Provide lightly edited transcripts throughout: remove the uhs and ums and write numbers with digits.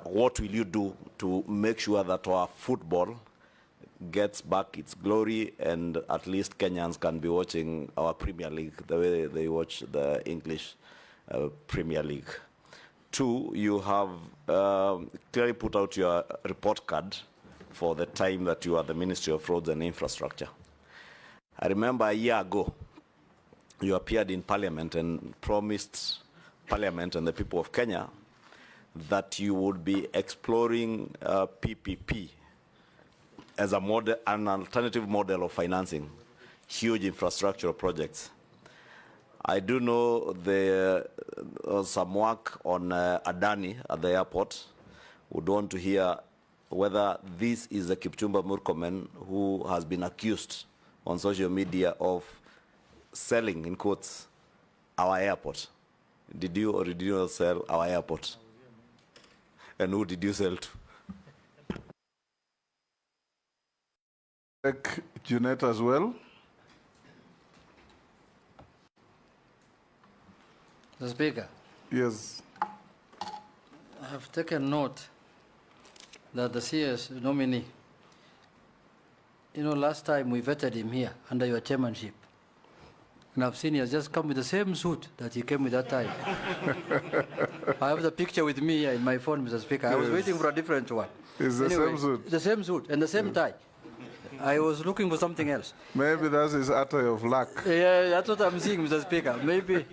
what will you do to make sure that our football gets back its glory and at least Kenyans can be watching our Premier League the way they watch the English Premier League? Two, you have clearly put out your report card for the time that you are the Ministry of Roads and Infrastructure. I remember a year ago, you appeared in Parliament and promised Parliament and the people of Kenya that you would be exploring PPP as a model, an alternative model of financing huge infrastructural projects. I do know there was some work on Adani at the airport. Would want to hear whether this is a Kipchumba Murkomen who has been accused on social media of selling, in quotes, our airport. Did you or did you not sell our airport? And who did you sell to? Junet as well. Mr. Speaker. Yes. I have taken note that the CS nominee, last time we vetted him here under your chairmanship. And I've seen he has just come with the same suit that he came with that time. I have the picture with me here in my phone, Mr. Speaker. Yes. I was waiting for a different one. It's the same suit. The same suit and the same tie. I was looking for something else. Maybe that's his attire of luck. Yeah, that's what I'm seeing, Mr. Speaker. Maybe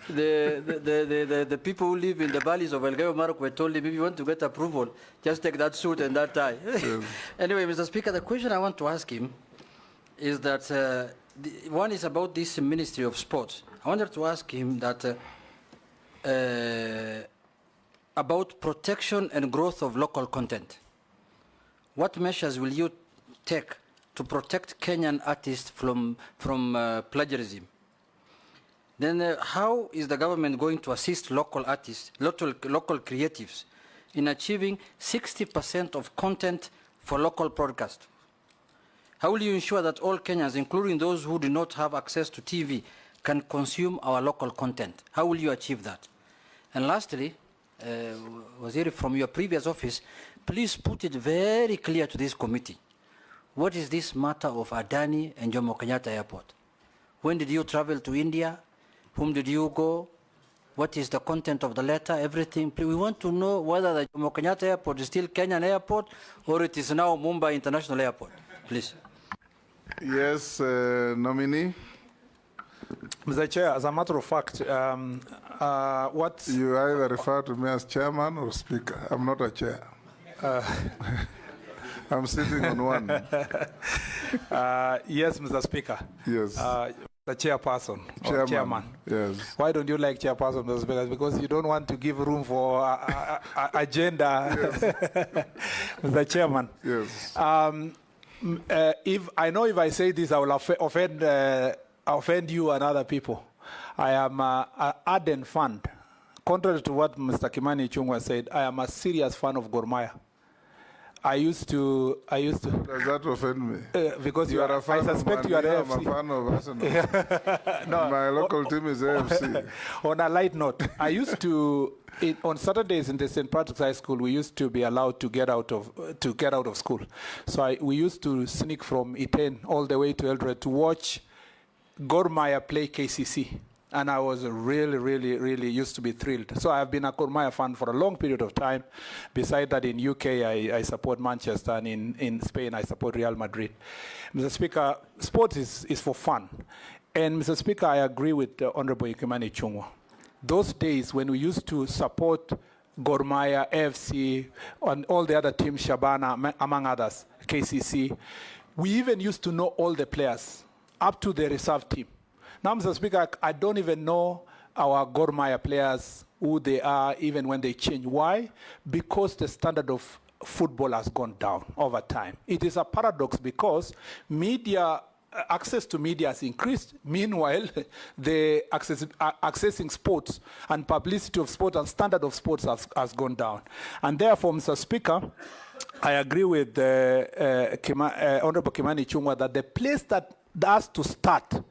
the people who live in the valleys of Elgeyo Marakwet told him, if you want to get approval, just take that suit and that tie. Yes. Anyway, Mr. Speaker, the question I want to ask him is that one is about this Ministry of Sports. I wanted to ask him that about protection and growth of local content. What measures will you take to protect Kenyan artists from plagiarism? Then how is the government going to assist local artists, local creatives in achieving 60% of content for local broadcast? How will you ensure that all Kenyans, including those who do not have access to TV, can consume our local content? How will you achieve that? And lastly, Waziri, from your previous office, please put it very clear to this committee. What is this matter of Adani and Jomo Kenyatta Airport? When did you travel to India? Whom did you go? What is the content of the letter? Everything. We want to know whether the Jomo Kenyatta Airport is still Kenyan Airport or it is now Mumbai International Airport. Please. Yes, nominee. Mr. Chair, as a matter of fact, what... You either refer to me as chairman or speaker. I'm not a chair. I'm sitting on one. Yes, Mr. Speaker. Yes. The chairperson or chairman. Yes. Why don't you like chairperson, Mr. Speaker? Because you don't want to give room for agenda. Yes. Mr. Chairman. Yes. If I say this, I will offend you and other people. I am an ardent fan. Contrary to what Mr. Kimani Ichung'wah said, I am a serious fan of Gor Mahia. I used to. Does that offend me? Because you are a fan. I suspect you are AFC. I'm a fan of Arsenal. No. My local team is AFC. On a light note, I used to. On Saturdays in the St. Patrick's High School, we used to be allowed to get out of school. So we used to sneak from Iten all the way to Eldoret to watch Gor Mahia play KCC. And I was really used to be thrilled. So I've been a Gor Mahia fan for a long period of time. Besides that, in UK, I support Manchester, and in Spain, I support Real Madrid. Mr. Speaker, sports is for fun. And Mr. Speaker, I agree with Honorable Kimani Ichung'wah. Those days when we used to support Gor Mahia, AFC, and all the other teams, Shabana, among others, KCC, we even used to know all the players, up to the reserve team. Now, Mr. Speaker, I don't even know our Gor Mahia players, who they are, even when they change. Why? Because the standard of football has gone down over time. It is a paradox because access to media has increased. Meanwhile, the accessing sports and publicity of sport and standard of sports has gone down. And therefore, Mr. Speaker, I agree with Honorable Kimani Ichung'wah that the place that has to start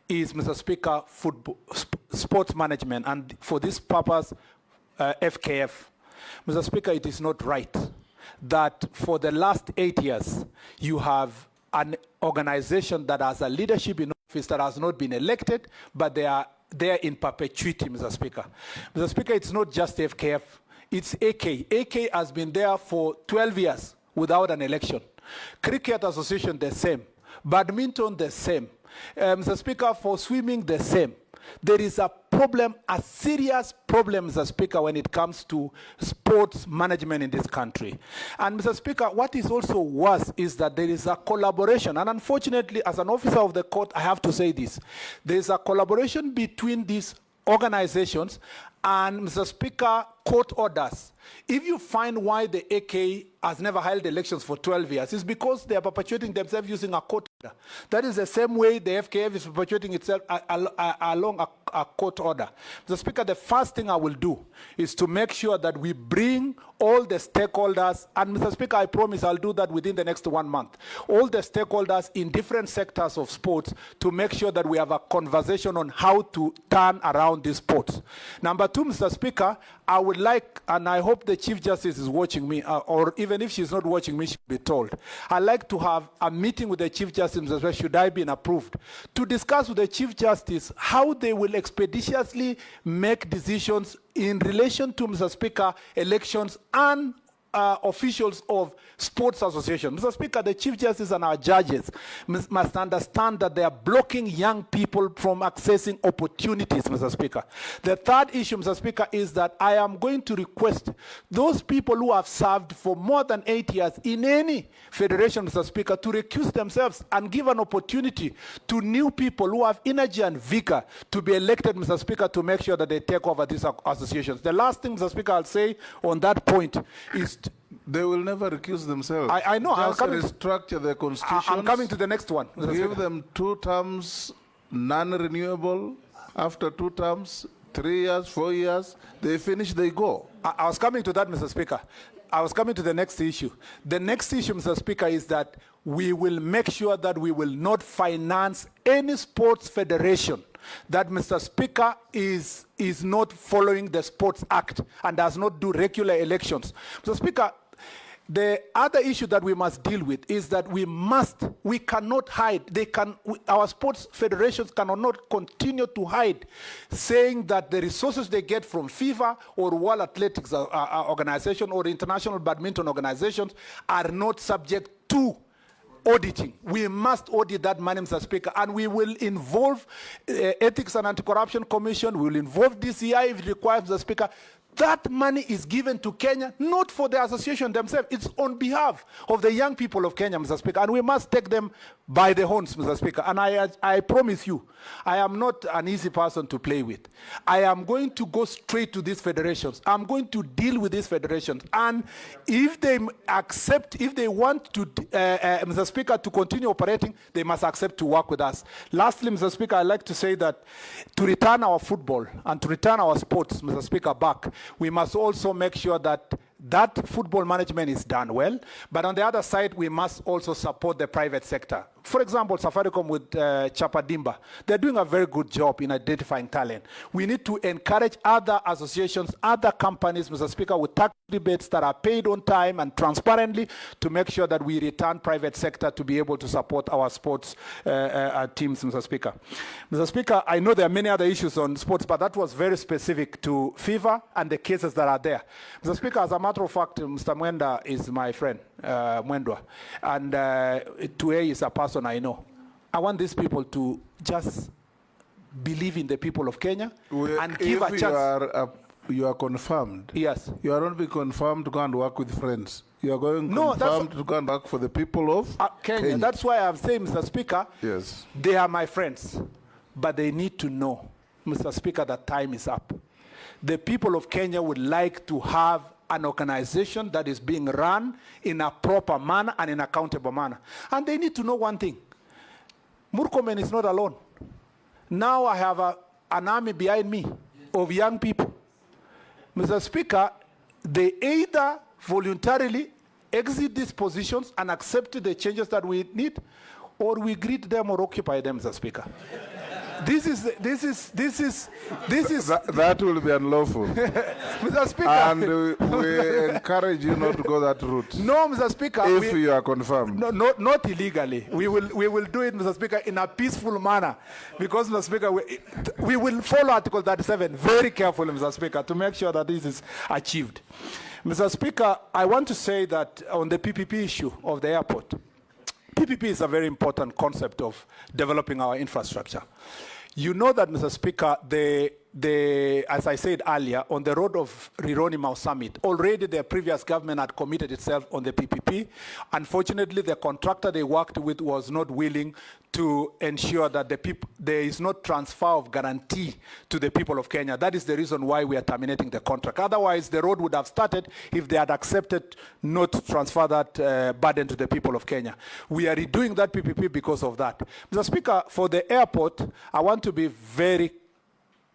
is, Mr. Speaker, sports management, and for this purpose, FKF. Mr. Speaker, it is not right that for the last 8 years, you have an organization that has a leadership in office that has not been elected, but they are there in perpetuity, Mr. Speaker. Mr. Speaker, it's not just FKF, it's AK. AK has been there for 12 years without an election. Cricket Association, the same. Badminton, the same. Mr. Speaker, for swimming, the same. There is a problem, a serious problem, Mr. Speaker, when it comes to sports management in this country. And Mr. Speaker, what is also worse is that there is a collaboration, and unfortunately, as an officer of the court, I have to say this. There is a collaboration between these organizations and, Mr. Speaker, court orders. If you find why the AK has never held elections for 12 years, it's because they are perpetuating themselves using a court order. That is the same way the FKF is perpetuating itself along a court order. Mr. Speaker, the first thing I will do is to make sure that we bring all the stakeholders, and Mr. Speaker, I promise I'll do that within the next 1 month, all the stakeholders in different sectors of sports to make sure that we have a conversation on how to turn around these sports. Number two, Mr. Speaker, I would like, and I hope the Chief Justice is watching me, or even if she's not watching me, she'll be told. I'd like to have a meeting with the Chief Justice, Mr. Speaker, should I be approved, to discuss with the Chief Justice how they will expeditiously make decisions in relation to, Mr. Speaker, elections and officials of sports associations. Mr. Speaker, the Chief Justice and our judges must understand that they are blocking young people from accessing opportunities, Mr. Speaker. The third issue, Mr. Speaker, is that I am going to request those people who have served for more than 8 years in any federation, Mr. Speaker, to recuse themselves and give an opportunity to new people who have energy and vigor to be elected, Mr. Speaker, to make sure that they take over these associations. The last thing, Mr. Speaker, I'll say on that point is they will never recuse themselves. I know. Just restructure the constitution. I'm coming to the next one. Give them 2 terms, non-renewable. After 2 terms, 3 years, 4 years, they finish, they go. I was coming to that, Mr. Speaker. I was coming to the next issue. The next issue, Mr. Speaker, is that we will make sure that we will not finance any sports federation that, Mr. Speaker, is not following the Sports Act and does not do regular elections. Mr. Speaker, the other issue that we must deal with is that we cannot hide. Our sports federations cannot continue to hide, saying that the resources they get from FIFA or World Athletics Organization or International Badminton Organizations are not subject to auditing. We must audit that money, Mr. Speaker, and we will involve Ethics and Anti-Corruption Commission, we will involve DCI if it requires, Mr. Speaker. That money is given to Kenya, not for the association themselves. It's on behalf of the young people of Kenya, Mr. Speaker, and we must take them by the horns, Mr. Speaker. And I promise you, I am not an easy person to play with. I am going to go straight to these federations. I'm going to deal with these federations. And if they accept, if they want to, Mr. Speaker, to continue operating, they must accept to work with us. Lastly, Mr. Speaker, I'd like to say that to return our football and to return our sports, Mr. Speaker, back, we must also make sure that football management is done well, but on the other side, we must also support the private sector. For example, Safaricom with Chapadimba, they're doing a very good job in identifying talent. We need to encourage other associations, other companies, Mr. Speaker, with tax rebates that are paid on time and transparently to make sure that we return private sector to be able to support our sports teams, Mr. Speaker. Mr. Speaker, I know there are many other issues on sports, but that was very specific to FIFA and the cases that are there. Mr. Speaker, as a matter of fact, Mr. Mwenda is my friend, Mwendwa, and Tuei is a person I know. I want these people to just believe in the people of Kenya and give a chance. You are confirmed. Yes. You are not be confirmed to go and work with friends. You are going confirmed to go and work for the people of Kenya. That's why I'm saying, Mr. Speaker, yes, they are my friends, but they need to know, Mr. Speaker, that time is up. The people of Kenya would like to have an organization that is being run in a proper manner and in a accountable manner. And they need to know one thing. Murkomen is not alone. Now I have an army behind me of young people. Mr. Speaker, they either voluntarily exit these positions and accept the changes that we need, or we greet them or occupy them, Mr. Speaker. This is That will be unlawful. Mr. Speaker. And we encourage you not to go that route. No, Mr. Speaker. If you are confirmed. No, not illegally. We will do it, Mr. Speaker, in a peaceful manner. Because, Mr. Speaker, we will follow Article 37 very carefully, Mr. Speaker, to make sure that this is achieved. Mr. Speaker, I want to say that on the PPP issue of the airport, PPP is a very important concept of developing our infrastructure. You know that, Mr. Speaker, as I said earlier, on the road of Rironi-Mau Summit, already the previous government had committed itself on the PPP. Unfortunately, the contractor they worked with was not willing to ensure that there is no transfer of guarantee to the people of Kenya. That is the reason why we are terminating the contract. Otherwise, the road would have started if they had accepted not to transfer that burden to the people of Kenya. We are redoing that PPP because of that. Mr. Speaker, for the airport, I want to be very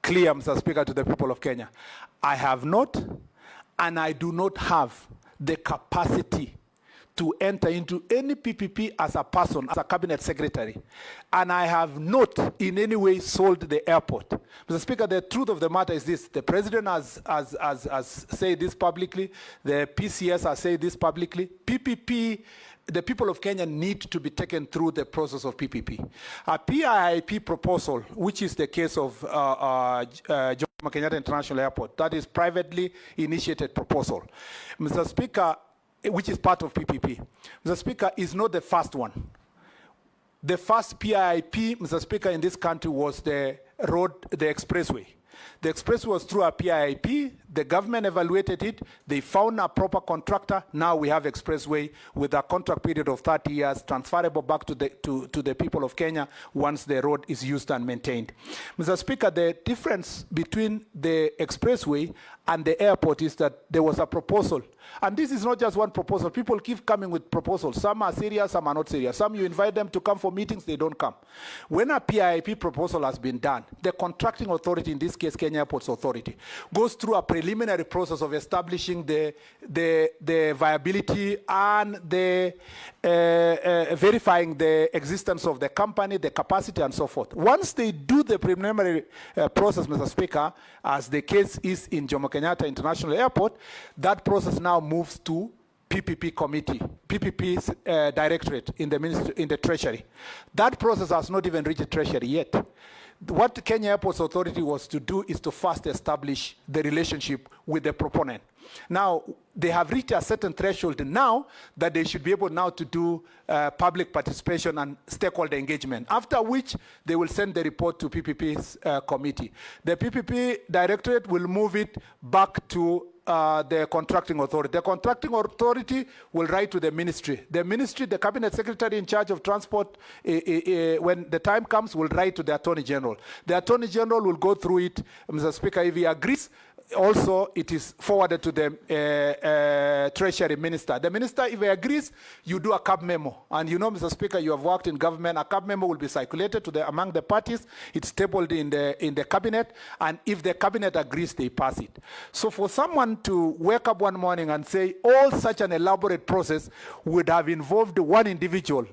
clear, Mr. Speaker, to the people of Kenya. I have not, and I do not have the capacity to enter into any PPP as a person, as a cabinet secretary. And I have not in any way sold the airport. Mr. Speaker, the truth of the matter is this. The president has said this publicly. The PCS has said this publicly. PPP, the people of Kenya need to be taken through the process of PPP. A PIIP proposal, which is the case of Joho Kenyatta International Airport, that is privately initiated proposal. Mr. Speaker, which is part of PPP. Mr. Speaker, is not the first one. The first PIIP, Mr. Speaker, in this country was the expressway. The expressway was through a PIIP. The government evaluated it. They found a proper contractor. Now we have expressway with a contract period of 30 years, transferable back to the people of Kenya once the road is used and maintained. Mr. Speaker, the difference between the expressway and the airport is that there was a proposal. And this is not just one proposal. People keep coming with proposals. Some are serious, some are not serious. Some you invite them to come for meetings, they don't come. When a PIIP proposal has been done, the contracting authority, in this case Kenya Airports Authority, goes through a preliminary process of establishing the viability and the verifying the existence of the company, the capacity, and so forth. Once they do the preliminary process, Mr. Speaker, as the case is in Jomo Kenyatta International Airport, that process now moves to PPP committee, PPP's directorate in the ministry, in the treasury. That process has not even reached the treasury yet. What the Kenya Airports Authority was to do is to first establish the relationship with the proponent. Now, they have reached a certain threshold now that they should be able now to do public participation and stakeholder engagement, after which they will send the report to PPP's committee. The PPP directorate will move it back to the contracting authority. The contracting authority will write to the ministry. The ministry, the cabinet secretary in charge of transport, when the time comes, will write to the attorney general. The attorney general will go through it, Mr. Speaker, if he agrees. Also, it is forwarded to the treasury minister. The minister, if he agrees, you do a CAB memo. And you know, Mr. Speaker, you have worked in government. A CAB memo will be circulated to among the parties. It's tabled in the cabinet. And if the cabinet agrees, they pass it. So for someone to wake up one morning and say all such an elaborate process would have involved one individual,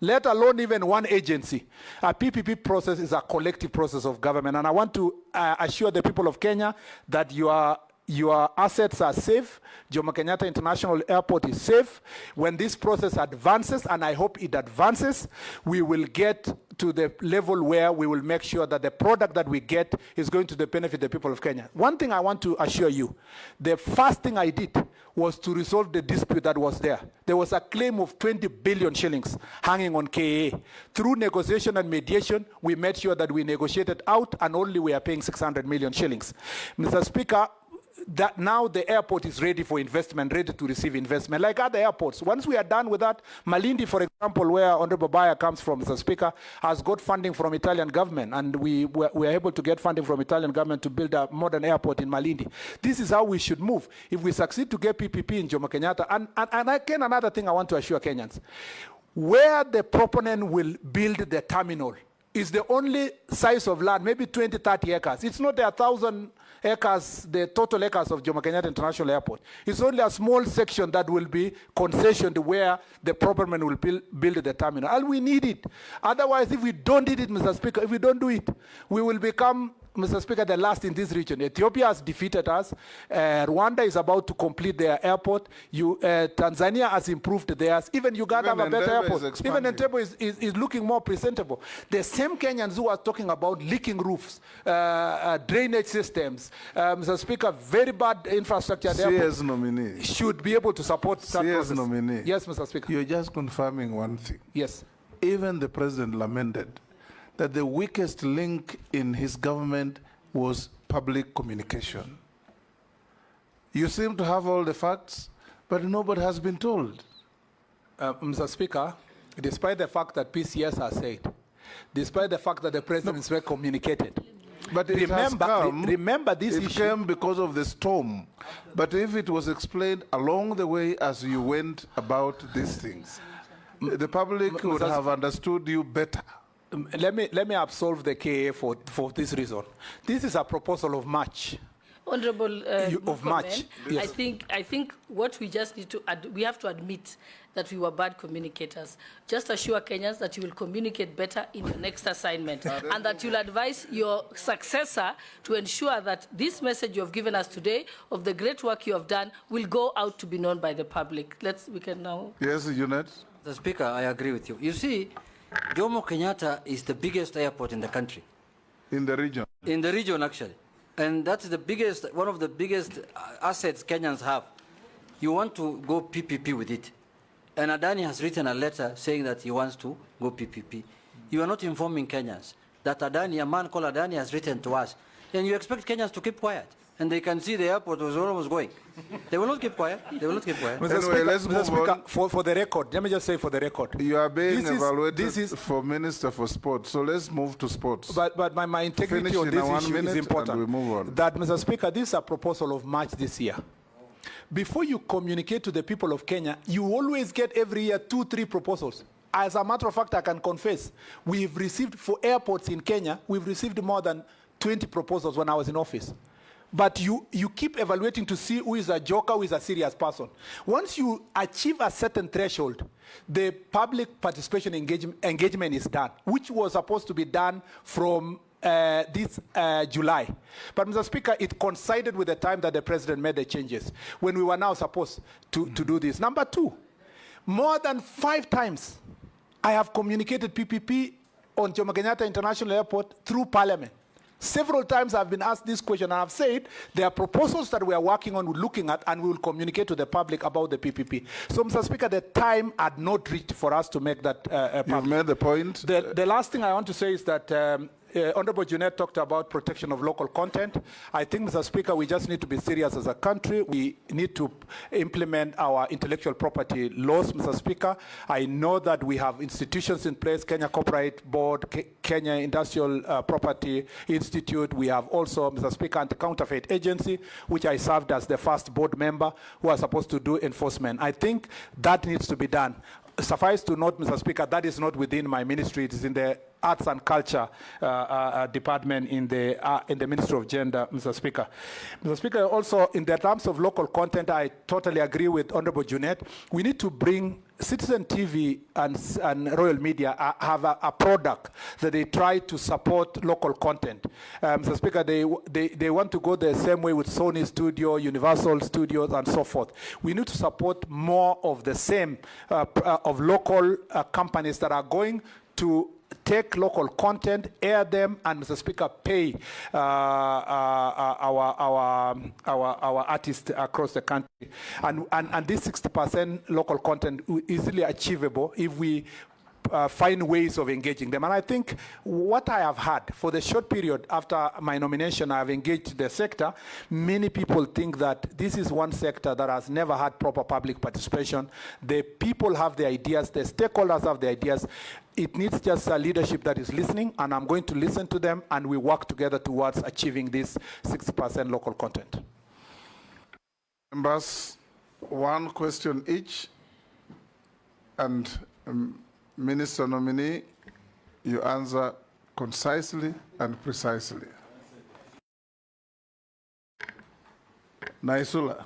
let alone even one agency. A PPP process is a collective process of government. And I want to assure the people of Kenya that your assets are safe. Jomo Kenyatta International Airport is safe. When this process advances, and I hope it advances, we will get to the level where we will make sure that the product that we get is going to benefit the people of Kenya. One thing I want to assure you, the first thing I did was to resolve the dispute that was there. There was a claim of 20 billion shillings hanging on KAA. Through negotiation and mediation, we made sure that we negotiated out and only we are paying 600 million shillings. Mr. Speaker, that now the airport is ready for investment, ready to receive investment, like other airports. Once we are done with that, Malindi, for example, where Honorable Baya comes from, Mr. Speaker, has got funding from Italian government, and we are able to get funding from Italian government to build a modern airport in Malindi. This is how we should move. If we succeed to get PPP in Jomo Kenyatta, and again, another thing I want to assure Kenyans, where the proponent will build the terminal, is the only size of land, maybe 20, 30 acres. It's not 1,000 acres, the total acres of Jomo Kenyatta International Airport. It's only a small section that will be concessioned where the property will build the terminal. And we need it. Otherwise, if we don't need it, Mr. Speaker, if we don't do it, we will become, Mr. Speaker, the last in this region. Ethiopia has defeated us. Rwanda is about to complete their airport. Tanzania has improved theirs. Even Uganda have a better airport. Even Entebbe is looking more presentable. The same Kenyans who are talking about leaking roofs, drainage systems, Mr. Speaker, very bad infrastructure at the CS nominee should be able to support that process. nominee. Yes, Mr. Speaker. You're just confirming one thing. Yes. Even the president lamented that the weakest link in his government was public communication. You seem to have all the facts, but nobody has been told. Mr. Speaker, despite the fact that PCS has said, despite the fact that the president is well communicated, but remember this it issue came because of the storm. But if it was explained along the way as you went about these things, the public would have understood you better. Let me absolve the KA for this reason. This is a proposal of March. Honorable of March. Yes. I think what we just need to we have to admit that we were bad communicators. Just assure Kenyans that you will communicate better in your next assignment and that you'll advise your successor to ensure that this message you have given us today of the great work you have done will go out to be known by the public. We can now. Yes, Unit. The Speaker, I agree with you. You see, Jomo Kenyatta is the biggest airport in the country. In the region. In the region, actually. And that's the biggest, one of the biggest assets Kenyans have. You want to go PPP with it. And Adani has written a letter saying that he wants to go PPP. You are not informing Kenyans that Adani, a man called Adani, has written to us. And you expect Kenyans to keep quiet. And they can see the airport was almost going. They will not keep quiet. They will not keep quiet. Mr. Speaker, let's move on. For the record, let me just say for the record. You are being evaluated for Minister for Sports, so let's move to sports. But my integrity on this issue is important. And we move on. That, Mr. Speaker, this is a proposal of March this year. Before you communicate to the people of Kenya, you always get every year 2-3 proposals. As a matter of fact, I can confess, we've received, for airports in Kenya, we've received more than 20 proposals when I was in office. But you keep evaluating to see who is a joker, who is a serious person. Once you achieve a certain threshold, the public participation engagement is done, which was supposed to be done from this July. But, Mr. Speaker, it coincided with the time that the president made the changes, when we were now supposed to do this. Number two, more than 5 times, I have communicated PPP on Jomo Kenyatta International Airport through Parliament. Several times I've been asked this question, and I've said there are proposals that we are working on, looking at, and we will communicate to the public about the PPP. So, Mr. Speaker, the time had not reached for us to make that public. You've made the point. The last thing I want to say is that Honorable Junet talked about protection of local content. I think, Mr. Speaker, we just need to be serious as a country. We need to implement our intellectual property laws, Mr. Speaker. I know that we have institutions in place, Kenya Copyright Board, Kenya Industrial Property Institute. We have also, Mr. Speaker, Anti-Counterfeit Agency, which I served as the first board member who are supposed to do enforcement. I think that needs to be done. Suffice to note, Mr. Speaker, that is not within my ministry. It is in the Arts and Culture Department in the Ministry of Gender, Mr. Speaker. Mr. Speaker, also in the terms of local content, I totally agree with Honorable Junet. We need to bring Citizen TV and Royal Media have a product that they try to support local content. Mr. Speaker, they want to go the same way with Sony Studio, Universal Studios, and so forth. We need to support more of the same of local companies that are going to take local content, air them, and, Mr. Speaker, pay our artists across the country. And this 60% local content is easily achievable if we find ways of engaging them. And I think what I have had for the short period after my nomination, I have engaged the sector. Many people think that this is one sector that has never had proper public participation. The people have the ideas, the stakeholders have the ideas. It needs just a leadership that is listening, and I'm going to listen to them, and we work together towards achieving this 60% local content. Members, one question each, and Minister nominee, you answer concisely and precisely. Naisula.